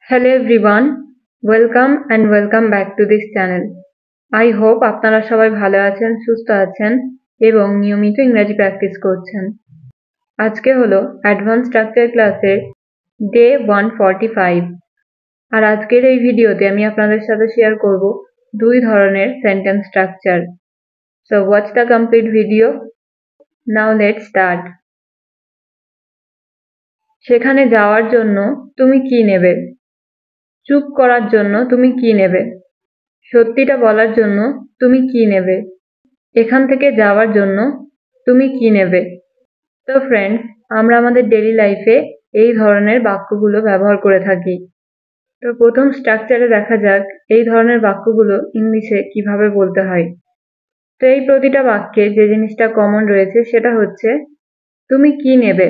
Hello everyone, welcome back to this channel. I hope আপনারা সবাই ভালো আছেন, সুস্থ আছেন এবং নিয়মিত ইংরেজি প্র্যাকটিস করছেন। আজকে হলো অ্যাডভান্স স্ট্রাকচার ক্লাসের ডে 145 আর আজকের এই ভিডিওতে আমি আপনাদের সাথে শেয়ার করব দুই ধরনের sentence structure. So watch the complete video. Now let's start. সেখানে যাওয়ার জন্য তুমি কি নেবে? চুপ করার জন্য তুমি কি নেবে? সত্যিটা বলার জন্য তুমি কি নেবে? এখান থেকে যাওয়ার জন্য তুমি কি নেবে? তো ফ্রেন্ডস, আমরা আমাদের ডেইলি লাইফে এই ধরনের বাক্যগুলো ব্যবহার করে থাকি। তো প্রথম স্ট্রাকচারে দেখা যাক এই ধরনের বাক্যগুলো ইংলিশে কিভাবে বলতে হয়। তো এই প্রতিটা বাক্যে যে জিনিসটা কমন রয়েছে সেটা হচ্ছে তুমি কি নেবে।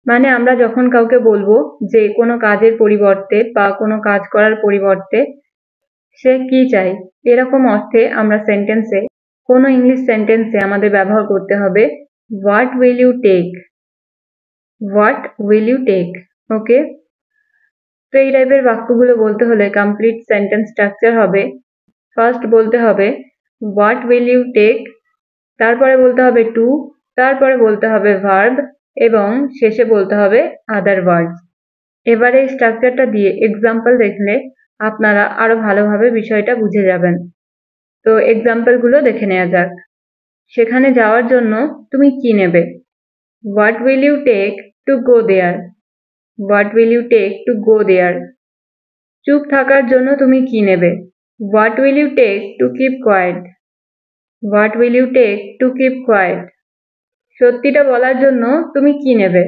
মানে আমরা যখন কাউকে বলবো যে কোনো কাজের পরিবর্তে বা কোনো কাজ করার পরিবর্তে সে কি চায়, এরকম অর্থে আমরা সেন্টেন্সে কোনো ইংলিশ সেন্টেন্সে আমাদের ব্যবহার করতে হবে what will you take, what will you take. Okay, তো এই টাইপের বাক্যগুলো বলতে হলে কমপ্লিট সেন্টেন্স স্ট্রাকচার হবে ফার্স্ট বলতে হবে হোয়াট উইল ইউ টেক, তারপরে বলতে হবে টু, তারপরে বলতে হবে ভার্ব এবং শেষে বলতে হবে আদার ওয়ার্ডস। এবারে এই স্ট্রাকচারটা দিয়ে এক্সাম্পল দেখলে আপনারা আরো ভালোভাবে বিষয়টা বুঝে যাবেন। তো এক্সাম্পলগুলো দেখে নেওয়া যাক। সেখানে যাওয়ার জন্য তুমি কি নেবে? What will you take to go there, what will you take to go there. চুপ থাকার জন্য তুমি কি নেবে? What will you take to keep quiet, what will you take to keep quiet. সত্যিটা বলার জন্য তুমি কি নেবে?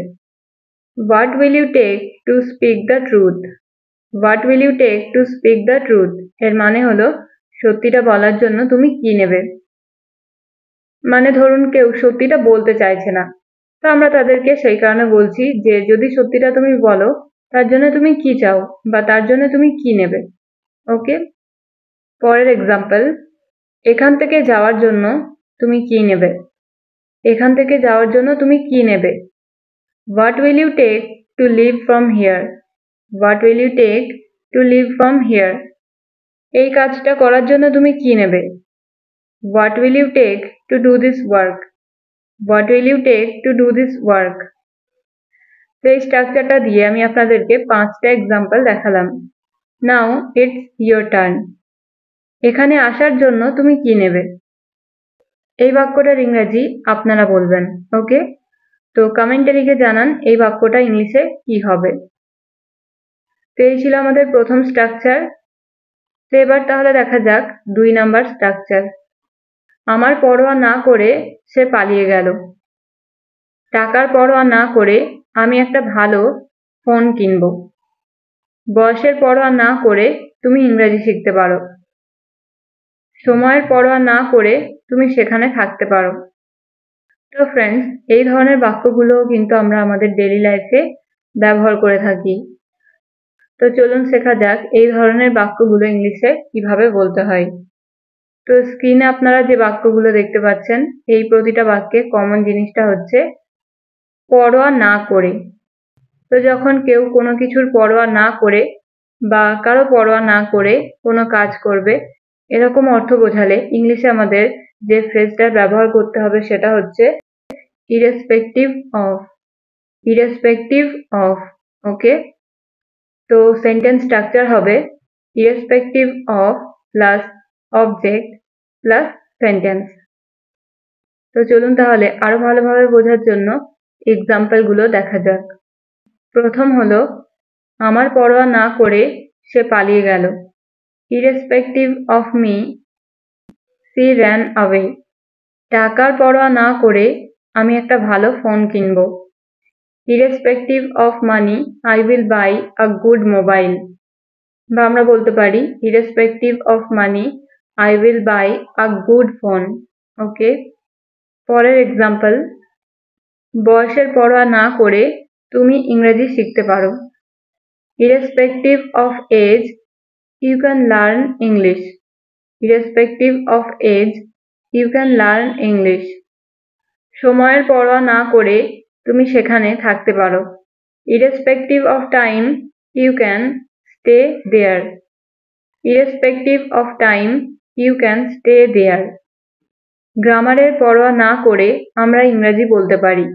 What will you take to speak the truth, what will you take to speak the truth. এর মানে হলো সত্যিটা বলার জন্য তুমি কি নেবে। মানে ধরুন কেউ সত্যিটা বলতে চাইছে না, তো আমরা তাদেরকে সেই কারণে বলছি যে যদি সত্যিটা তুমি বলো তার জন্য তুমি কি চাও বা তার জন্য তুমি কি নেবে। ওকে, পরের এক্সাম্পল, এখান থেকে যাওয়ার জন্য তুমি কি নেবে? এখান থেকে যাওয়ার জন্য তুমি কি নেবে? What will you take to leave from here, what will you take to leave from here. এই কাজটা করার জন্য তুমি কি নেবে? What will you take to do this work, what will you take to do this work. তো এই স্ট্রাকচারটা দিয়ে আমি আপনাদেরকে 5টা এক্সাম্পল দেখালাম। Now it's your turn. এখানে আসার জন্য তুমি কি নেবে? এই বাক্যটার ইংরেজি আপনারা বলবেন। ওকে, তো কমেন্টে লিখে জানান এই বাক্যটা ইংলিশে কি হবে। তো এই ছিল আমাদের প্রথম স্ট্রাকচার। তো এবার তাহলে দেখা যাক 2 নাম্বার স্ট্রাকচার। আমার পরোয়া না করে সে পালিয়ে গেল। টাকার পরোয়া না করে আমি একটা ভালো ফোন কিনবো। বয়সের পরোয়া না করে তুমি ইংরেজি শিখতে পারো। সময়ের পরোয়া না করে তুমি সেখানে থাকতে পারো। তো ফ্রেন্ডস, এই ধরনের বাক্যগুলো কিন্তু আমরা আমাদের ডেইলি লাইফে ব্যবহার করে থাকি। তো চলুন শেখা যাক এই ধরনের বাক্যগুলো ইংলিশে কিভাবে বলতে হয়। তো স্ক্রিনে আপনারা যে বাক্যগুলো দেখতে পাচ্ছেন এই প্রতিটা বাক্যে কমন জিনিসটা হচ্ছে পরোয়া না করে। তো যখন কেউ কোনো কিছুর পরোয়া না করে বা কারো পরোয়া না করে কোনো কাজ করবে এরকম অর্থ বোঝালে ইংলিশে আমাদের যে ফ্রেজটা ব্যবহার করতে হবে সেটা হচ্ছে ইরেসপেক্টিভ অফ, ইরেসপেক্টিভ অফ। ওকে, তো সেন্টেন্স স্ট্রাকচার হবে irrespective of plus object plus sentence. তো চলুন তাহলে আরো ভালোভাবে বোঝার জন্য এক্সাম্পলগুলো দেখা যাক। প্রথম হলো আমার পরোয়া না করে সে পালিয়ে গেল। Irrespective of me she ran away. টাকার পরোয়া না করে আমি একটা ভালো ফোন কিনবো। Irrespective of money I will buy a good mobile. বা আমরা বলতে পারি irrespective of money I will buy a good phone. ওকে, পরের এক্সাম্পল, বয়সের পরোয়া না করে তুমি ইংরেজি শিখতে পারো। Irrespective of age you can learn English. Irrespective of age, you can learn English. সময়ের পরোয়া না করে তুমি সেখানে থাকতে পারো। Irrespective of time, you can stay there. Irrespective of time, you can stay there. গ্রামারের পরোয়া না করে আমরা ইংরেজি বলতে পারি।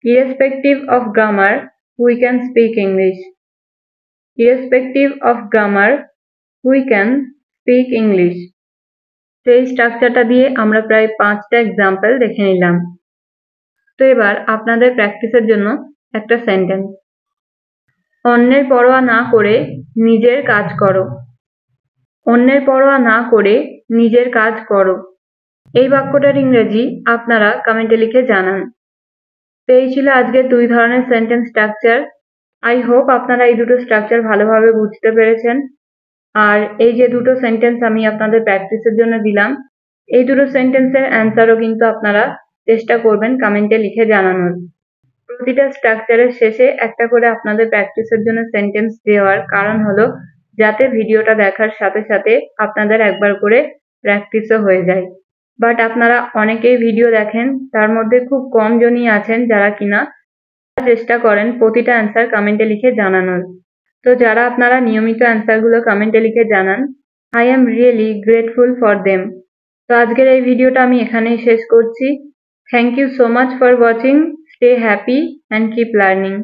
Irrespective of grammar, we can speak English. Irrespective of grammar, we can speak English. তো এই স্ট্রাকচারটা দিয়ে আমরা প্রায় 5টা এক্সাম্পল দেখে নিলাম। তো এবার আপনাদের প্র্যাকটিসের জন্য একটা সেন্টেন্স। অন্যের পরোয়া না করে নিজের কাজ করো। অন্যের পরোয়া না করে নিজের কাজ করো। এই বাক্যটার ইংরেজি আপনারা কমেন্টে লিখে জানান। তো এই ছিল আজকের 2 ধরনের সেন্টেন্স স্ট্রাকচার। আই হোপ আপনারা এই দুটো স্ট্রাকচার ভালোভাবে বুঝতে পেরেছেন। আর এই যে দুটো সেন্টেন্স আমি আপনাদের প্র্যাকটিসের জন্য দিলাম, এই দুটো সেন্টেন্সের অ্যান্সারও কিন্তু আপনারা চেষ্টা করবেন কমেন্টে লিখে জানানোর। প্রতিটা স্ট্রাকচারের শেষে একটা করে আপনাদের প্র্যাকটিসের জন্য সেন্টেন্স দেওয়ার কারণ হলো যাতে ভিডিওটা দেখার সাথে সাথে আপনাদের একবার করে প্র্যাকটিসও হয়ে যায়। বাট আপনারা অনেকেই ভিডিও দেখেন, তার মধ্যে খুব কম জনই আছেন যারা কিনা চেষ্টা করেন প্রতিটা অ্যান্সার কমেন্টে লিখে জানানোর। তো যারা আপনারা নিয়মিত অ্যান্সারগুলো কমেন্টে লিখে জানান, I am really grateful for them. তো আজকের এই ভিডিওটা আমি এখানেই শেষ করছি। Thank you so much for watching. Stay happy and keep learning.